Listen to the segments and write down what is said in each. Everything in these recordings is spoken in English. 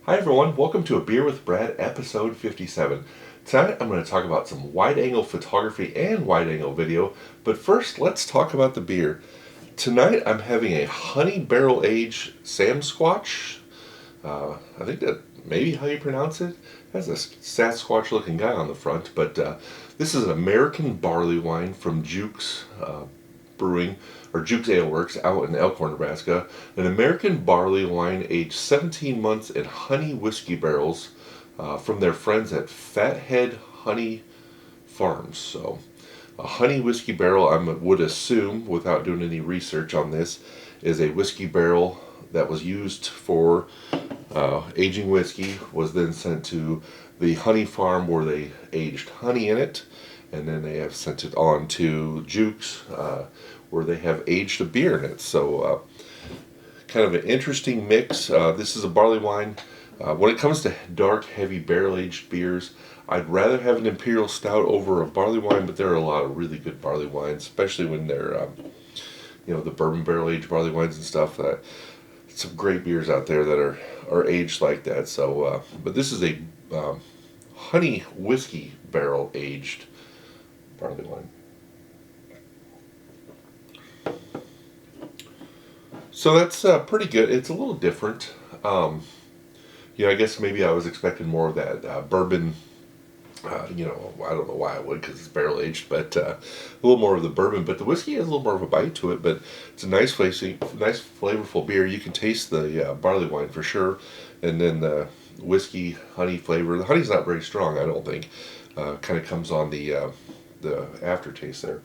Hi everyone, welcome to A Beer with Brad, episode 57. Tonight I'm going to talk about some wide-angle photography and wide-angle video, but first let's talk about the beer. Tonight I'm having a honey barrel aged Samsquanch. I think that may be how you pronounce it. It has a Sasquatch looking guy on the front, but this is an American barley wine from Jukes Brewing, or Jukes Ale Works out in Elkhorn, Nebraska. An American barley wine aged 17 months in honey whiskey barrels from their friends at Fathead Honey Farms. So, a honey whiskey barrel, I would assume, without doing any research on this, is a whiskey barrel that was used for aging whiskey, was then sent to the honey farm where they aged honey in it, and then they have sent it on to Jukes where they have aged a beer in it. So kind of an interesting mix. This is a barley wine. When it comes to dark, heavy barrel-aged beers, I'd rather have an imperial stout over a barley wine, but there are a lot of really good barley wines, especially when they're, the bourbon barrel-aged barley wines and stuff. Some great beers out there that are aged like that. So, but this is a honey whiskey barrel-aged barley wine. So that's pretty good. It's a little different. I guess maybe I was expecting more of that bourbon. I don't know why I would, because it's barrel aged, but a little more of the bourbon. But the whiskey has a little more of a bite to it. But it's a nice flavorful beer. You can taste the barley wine for sure, and then the whiskey honey flavor. The honey's not very strong, I don't think. Kind of comes on the aftertaste there.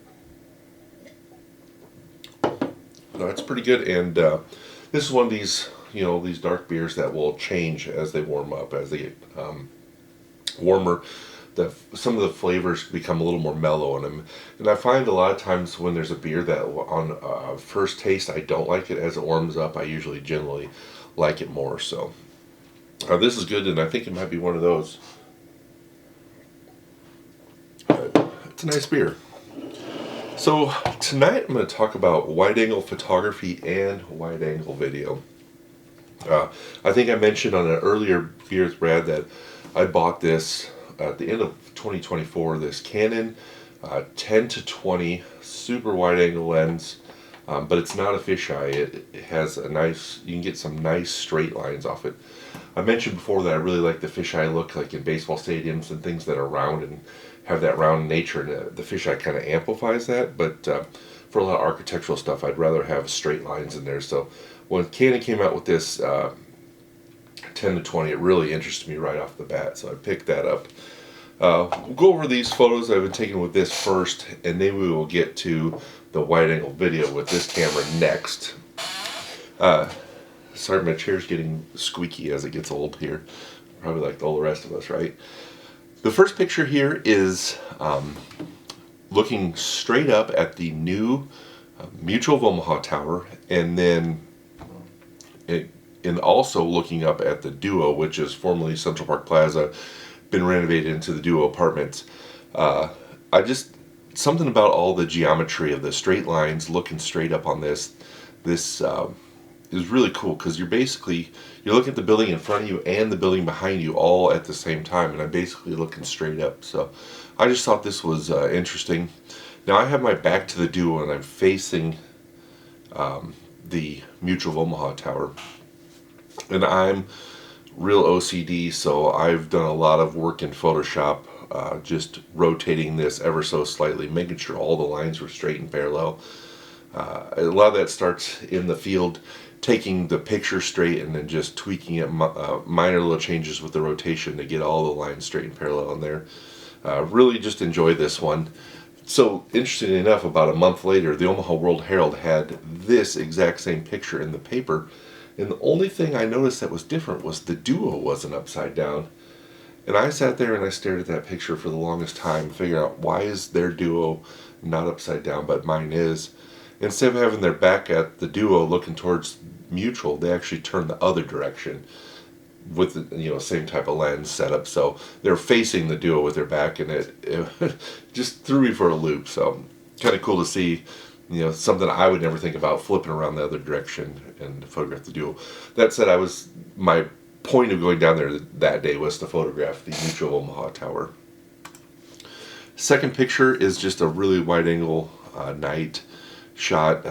No, it's pretty good, and this is one of these these dark beers that will change as they warm up. As they get warmer, some of the flavors become a little more mellow in them. And I find a lot of times when there's a beer that on first taste I don't like it, as it warms up I usually generally like it more. So this is good, and I think it might be one of those. It's a nice beer. So tonight I'm going to talk about wide-angle photography and wide-angle video. I think I mentioned on an earlier Beer with Brad that I bought this at the end of 2024, this Canon 10-20 super wide-angle lens, but it's not a fisheye. It has a nice, you can get some nice straight lines off it. I mentioned before that I really like the fisheye look, like in baseball stadiums and things that are round and have that round nature, and the fisheye kind of amplifies that. But for a lot of architectural stuff, I'd rather have straight lines in there. So when Canon came out with this 10-20, it really interested me right off the bat, so I picked that up. We'll go over these photos I've been taking with this first, and then we will get to the wide-angle video with this camera next. Sorry, my chair's getting squeaky as it gets old here. Probably like all the rest of us, right? The first picture here is looking straight up at the new Mutual of Omaha Tower, and then also looking up at the Duo, which is formerly Central Park Plaza, been renovated into the Duo apartments. Something about all the geometry of the straight lines looking straight up on this is really cool, because you're looking at the building in front of you and the building behind you all at the same time, and I'm basically looking straight up. So I just thought this was interesting. Now I have my back to the Duo and I'm facing the Mutual of Omaha Tower, and I'm real OCD, so I've done a lot of work in Photoshop, just rotating this ever so slightly, making sure all the lines were straight and parallel. A lot of that starts in the field, taking the picture straight and then just tweaking it, minor little changes with the rotation to get all the lines straight and parallel in there. Really just enjoy this one. So, interestingly enough, about a month later, the Omaha World Herald had this exact same picture in the paper, and the only thing I noticed that was different was the Duo wasn't upside down. And I sat there and I stared at that picture for the longest time, figuring out why is their Duo not upside down, but mine is. Instead of having their back at the Duo looking towards Mutual, they actually turned the other direction with the same type of lens setup. So they're facing the Duo with their back, and it just threw me for a loop. So kind of cool to see, something I would never think about, flipping around the other direction and photograph the Duo. That said, my point of going down there that day was to photograph the Mutual of Omaha Tower. Second picture is just a really wide angle night shot,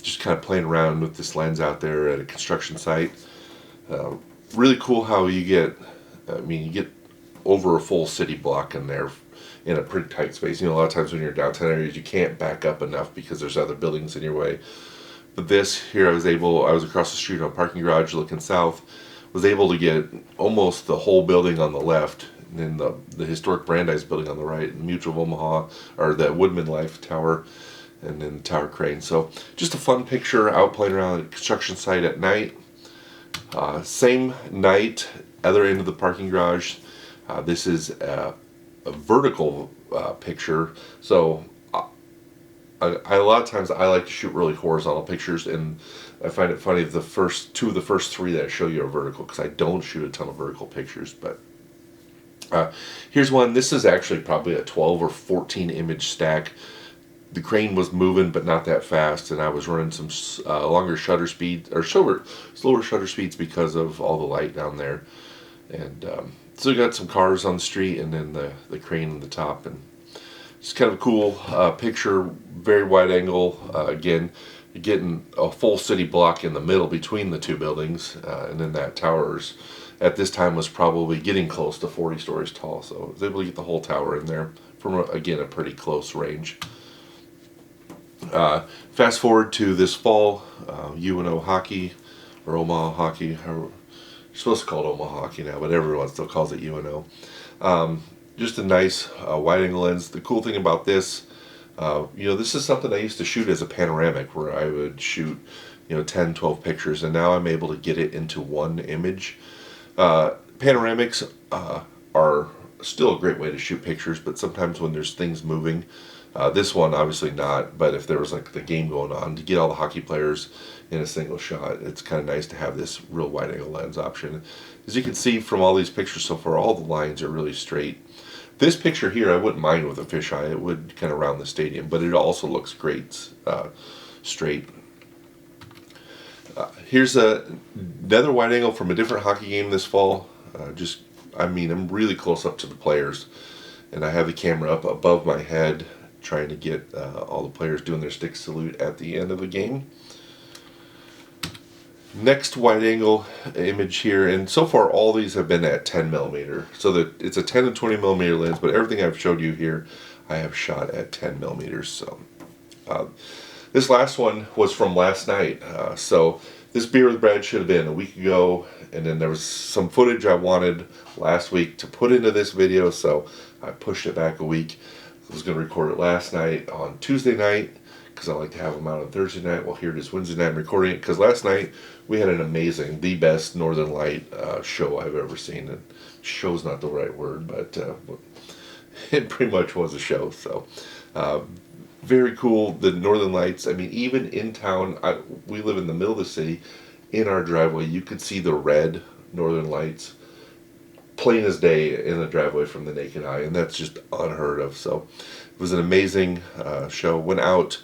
just kind of playing around with this lens out there at a construction site. Really cool how you get, you get over a full city block in there in a pretty tight space. A lot of times when you're in downtown areas, you can't back up enough because there's other buildings in your way. But this here, I was across the street on a parking garage looking south, was able to get almost the whole building on the left, and then the historic Brandeis building on the right, and Mutual of Omaha, or the Woodman Life Tower, and then the Tower Crane. So just a fun picture out playing around at a construction site at night. Same night, other end of the parking garage. This is a vertical picture. So a lot of times I like to shoot really horizontal pictures, and I find it funny that the first three that I show you are vertical, because I don't shoot a ton of vertical pictures. But here's one. This is actually probably a 12 or 14 image stack. The crane was moving, but not that fast, and I was running some longer shutter speed, or slower shutter speeds, because of all the light down there. And so we got some cars on the street, and then the crane on the top, and it's kind of a cool picture. Very wide angle. Again, you're getting a full city block in the middle between the two buildings, and then that tower's at this time was probably getting close to 40 stories tall. So I was able to get the whole tower in there from again a pretty close range. Fast forward to this fall, UNO hockey, or Omaha hockey. You're supposed to call it Omaha hockey now, but everyone still calls it UNO. Just a nice wide angle lens. The cool thing about this, this is something I used to shoot as a panoramic, where I would shoot 10, 12 pictures, and now I'm able to get it into one image. Panoramics are still a great way to shoot pictures, but sometimes when there's things moving, this one obviously not, but if there was like the game going on, to get all the hockey players in a single shot, it's kind of nice to have this real wide angle lens option. As you can see from all these pictures so far, all the lines are really straight. This picture here I wouldn't mind with a fisheye. It would kind of round the stadium, but it also looks great straight. Here's another wide angle from a different hockey game this fall. I'm really close up to the players, and I have the camera up above my head, trying to get all the players doing their stick salute at the end of the game. Next wide angle image here, and so far all these have been at 10 millimeter. So that it's a 10 and 20 millimeter lens, but everything I've showed you here, I have shot at 10 millimeters. So this last one was from last night. So this Beer with Brad should have been a week ago, and then there was some footage I wanted last week to put into this video, so I pushed it back a week. I was going to record it last night on Tuesday night, because I like to have them out on Thursday night. Well, here it is Wednesday night. I'm recording it because last night we had an amazing, the best Northern Light show I've ever seen. And show's not the right word, but it pretty much was a show. So very cool. The Northern Lights, even in town, we live in the middle of the city. In our driveway, you could see the red Northern Lights plain as day in the driveway from the naked eye, and that's just unheard of. So it was an amazing show. Went out,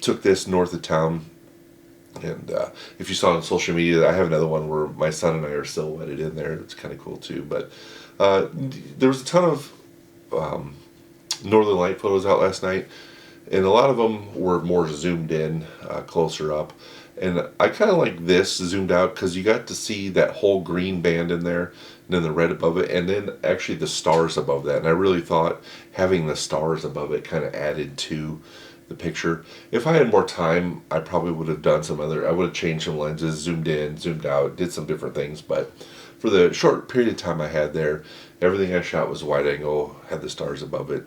took this north of town, and if you saw on social media, I have another one where my son and I are silhouetted in there. It's kind of cool too. But there was a ton of Northern Light photos out last night, and a lot of them were more zoomed in, closer up. And I kind of like this zoomed out because you got to see that whole green band in there, and then the red above it, and then actually the stars above that. And I really thought having the stars above it kind of added to the picture. If I had more time, I probably would have done I would have changed some lenses, zoomed in, zoomed out, did some different things. But for the short period of time I had there, everything I shot was wide angle, had the stars above it.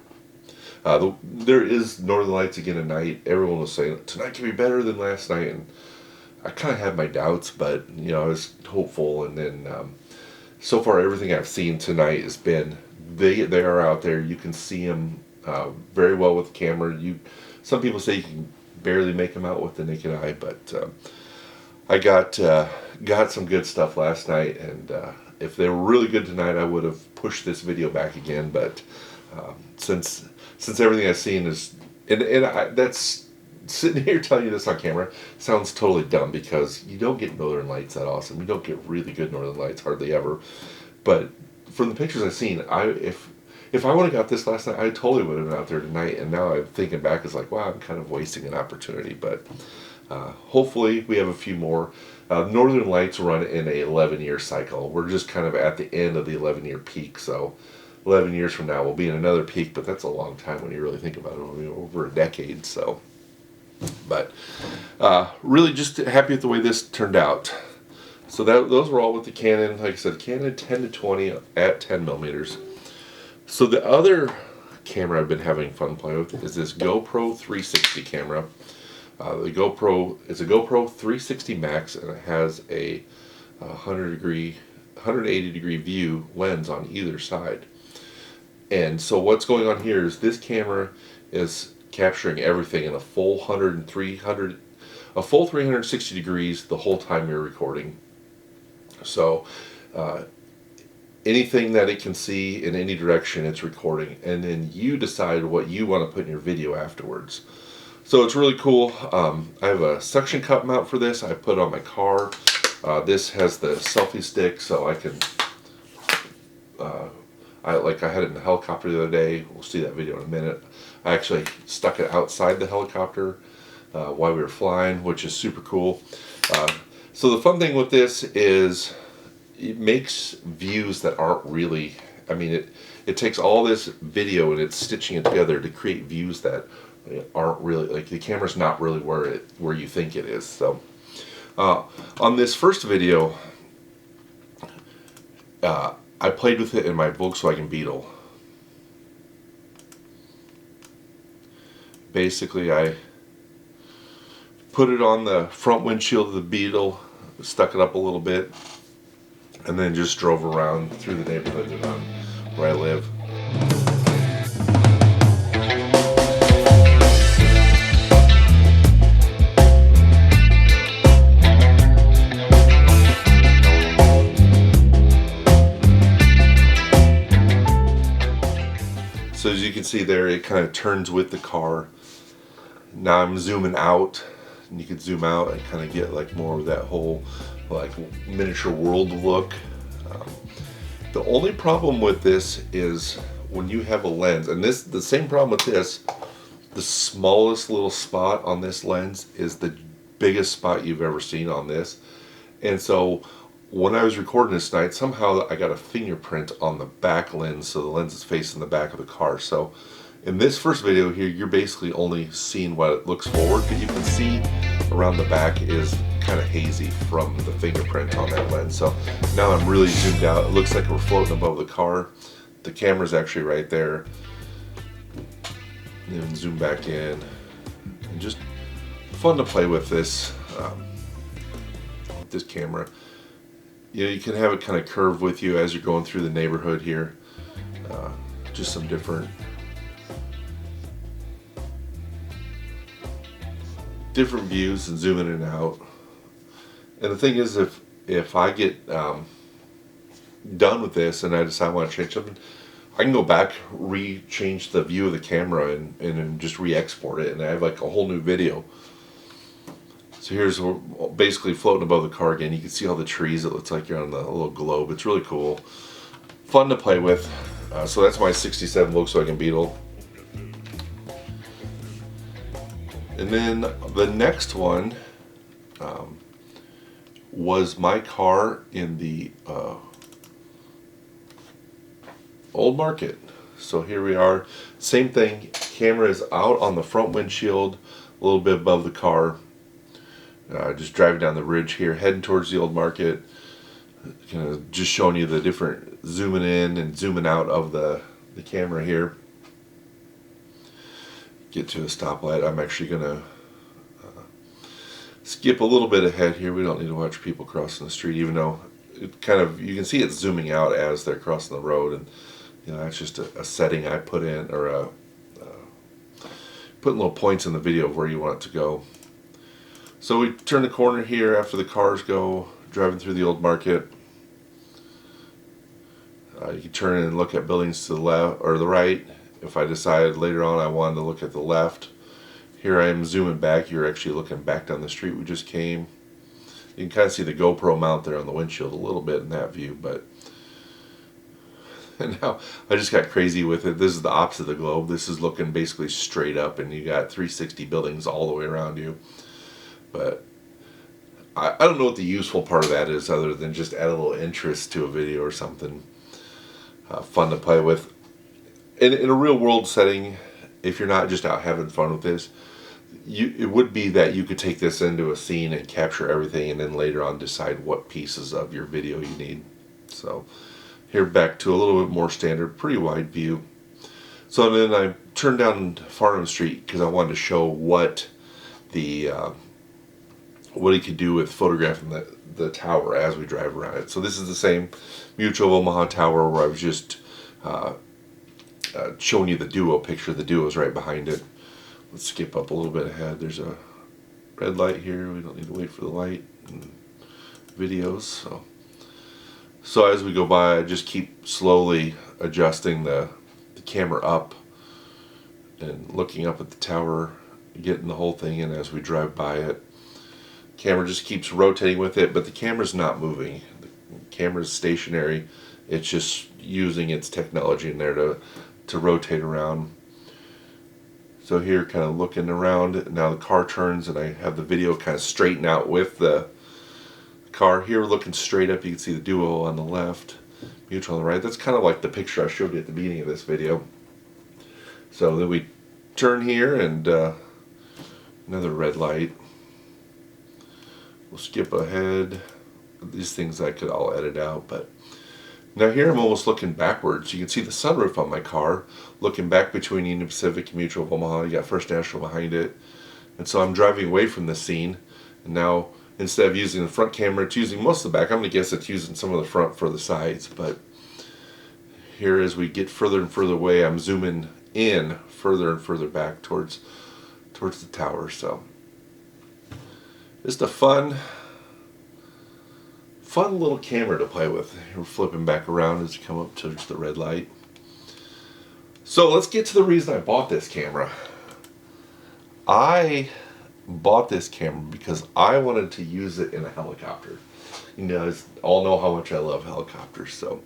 There is Northern Lights again tonight. Everyone was saying tonight can be better than last night, and I kind of had my doubts, but I was hopeful. And then so far everything I've seen tonight has been they are out there. You can see them very well with the camera. Some people say you can barely make them out with the naked eye, but I got some good stuff last night, and if they were really good tonight, I would have pushed this video back again. But since everything I've seen is, and that's sitting here telling you this on camera sounds totally dumb because you don't get northern lights that awesome. You don't get really good northern lights hardly ever. But from the pictures I've seen, if I would have got this last night, I totally would have been out there tonight. And now I'm thinking back, it's like, wow, I'm kind of wasting an opportunity. But hopefully we have a few more. Northern lights run in a 11-year cycle. We're just kind of at the end of the 11-year peak, so 11 years from now we'll be in another peak, but that's a long time when you really think about it. It'll be over a decade. So, but really just happy with the way this turned out. So those were all with the Canon. Like I said, Canon 10 to 20 at 10 millimeters. So the other camera I've been having fun playing with is this GoPro 360 camera. The GoPro is a GoPro 360 Max, and it has a 180 degree view lens on either side. And so what's going on here is this camera is capturing everything in a full 360 degrees the whole time you're recording. So anything that it can see in any direction, it's recording, and then you decide what you want to put in your video afterwards. So it's really cool. I have a suction cup mount for this. I put it on my car. This has the selfie stick, so I can. I had it in the helicopter the other day. We'll see that video in a minute. I actually stuck it outside the helicopter while we were flying, which is super cool. So the fun thing with this is it makes views that aren't really. I mean, it takes all this video and it's stitching it together to create views that aren't really, like, the camera's not really where you think it is. So on this first video, I played with it in my Volkswagen Beetle. Basically, I put it on the front windshield of the Beetle, stuck it up a little bit, and then just drove around through the neighborhood where I live. So as you can see there, it kind of turns with the car. Now I'm zooming out, and you can zoom out and kind of get like more of that whole like miniature world look. The only problem with this is when you have a lens, and the same problem with this, the smallest little spot on this lens is the biggest spot you've ever seen on this. And so when I was recording this night, somehow I got a fingerprint on the back lens, so the lens is facing the back of the car. So in this first video here, you're basically only seeing what it looks forward, but you can see around the back is kind of hazy from the fingerprint on that lens. So now I'm really zoomed out. It looks like we're floating above the car. The camera's actually right there. And then zoom back in. And just fun to play with this camera. You know, you can have it kind of curve with you as you're going through the neighborhood here. Just some different views and zooming in and out. And the thing is, if I get done with this and I decide I want to change something, I can go back, change the view of the camera and just re-export it, and I have like a whole new video. So here's basically floating above the car again. You can see all the trees. It looks like you're on the little globe. It's really cool. Fun to play with. So that's my 67 Volkswagen Beetle. And then the next one was my car in the old market. So here we are. Same thing. Camera is out on the front windshield, a little bit above the car. Just driving down the ridge here, heading towards the old market. Kind of just showing you the different zooming in and zooming out of the camera here. Get to a stoplight. I'm actually gonna skip a little bit ahead here. We don't need to watch people crossing the street, even though it kind of, you can see it zooming out as they're crossing the road, and you know, that's just a setting I put in, or putting little points in the video of where you want it to go. So we turn the corner here after the cars go, driving through the old market. You can turn and look at buildings to the left or the right. If I decide later on I wanted to look at the left, Here I am zooming back. You're actually looking back down the street we just came. You can kind of see the GoPro mount there on the windshield a little bit in that view, but and now I just got crazy with it. This is the opposite of the globe. This is looking basically straight up, and you got 360 buildings all the way around you. But I don't know what the useful part of that is, other than just add a little interest to a video or something fun to play with. In a real world setting, if you're not just out having fun with this, it would be that you could take this into a scene and capture everything, and then later on decide what pieces of your video you need. So here back to a little bit more standard, pretty wide view. So then I turned down Farnham Street because I wanted to show what the what he could do with photographing the tower as we drive around it. So this is the same Mutual of Omaha tower where I was just showing you the duo picture. The duo is right behind it. Let's skip up a little bit ahead. There's a red light here. We don't need to wait for the light and videos. So as we go by, I just keep slowly adjusting the camera up and looking up at the tower, getting the whole thing in as we drive by it. Camera just keeps rotating with it, but the camera's not moving. The camera's stationary. It's just using its technology in there to rotate around. So here, kind of looking around, now the car turns and I have the video kind of straighten out with the car. Here looking straight up, you can see the duo on the left, Mutual on the right. That's kind of like the picture I showed you at the beginning of this video. So then we turn here and another red light. We'll skip ahead. These things I could all edit out, but now here I'm almost looking backwards. You can see the sunroof on my car, looking back between Union Pacific and Mutual of Omaha. You got First National behind it. And so I'm driving away from the scene, and now instead of using the front camera, it's using most of the back. I'm going to guess it's using some of the front for the sides, but here as we get further and further away, I'm zooming in further and further back towards the tower. So just a fun little camera to play with. We're flipping back around as you come up to the red light. So let's get to the reason I bought this camera. I bought this camera because I wanted to use it in a helicopter. You guys all know how much I love helicopters. So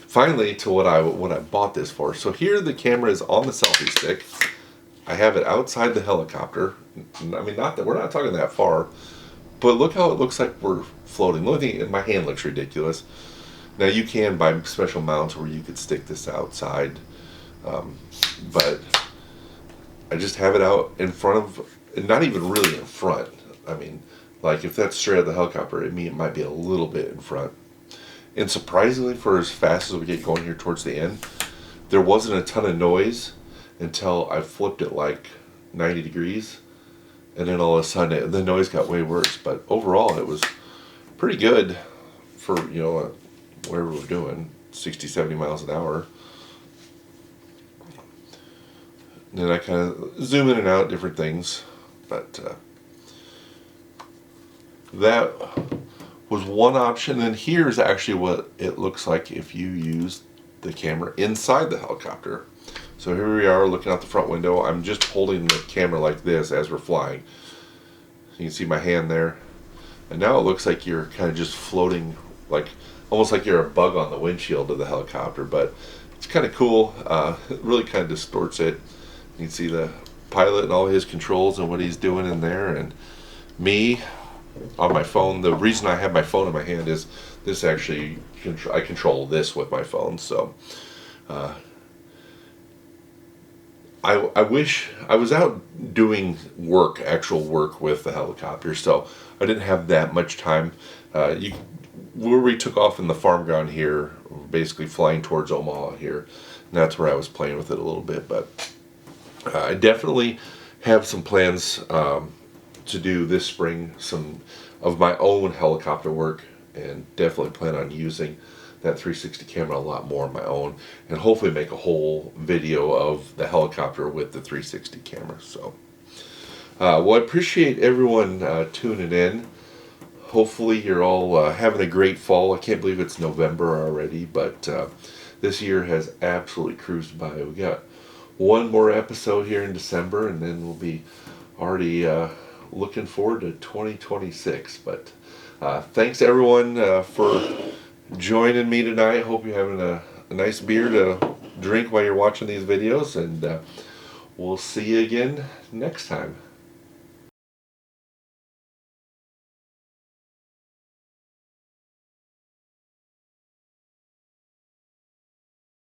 finally to what I bought this for. So here the camera is on the selfie stick. I have it outside the helicopter. I mean, not that we're not talking that far, but look how it looks like we're floating. The only thing, my hand looks ridiculous. Now you can buy special mounts where you could stick this outside, but I just have it out in front of, not even really in front. I mean, like if that's straight out of the helicopter, it might be a little bit in front. And surprisingly, for as fast as we get going here towards the end, there wasn't a ton of noise until I flipped it like 90 degrees. And then all of a sudden, the noise got way worse. But overall, it was pretty good for, whatever we're doing, 60, 70 miles an hour. And then I kind of zoom in and out different things. But that was one option. And here's actually what it looks like if you use the camera inside the helicopter. So here we are looking out the front window. I'm just holding the camera like this as we're flying. You can see my hand there. And now it looks like you're kind of just floating, like almost like you're a bug on the windshield of the helicopter. But it's kind of cool. It really kind of distorts it. You can see the pilot and all his controls and what he's doing in there. And me on my phone. The reason I have my phone in my hand is this actually, I control this with my phone. So I wish I was out doing work, actual work with the helicopter, so I didn't have that much time. Where we took off in the farm ground here, basically flying towards Omaha here, and that's where I was playing with it a little bit. But I definitely have some plans to do this spring some of my own helicopter work, and definitely plan on using that 360 camera a lot more on my own, and hopefully make a whole video of the helicopter with the 360 camera. So well, I appreciate everyone tuning in. Hopefully you're all having a great fall. I can't believe it's November already, but this year has absolutely cruised by. We got one more episode here in December, and then we'll be already looking forward to 2026. But thanks everyone for joining me tonight. Hope you're having a nice beer to drink while you're watching these videos, and we'll see you again next time.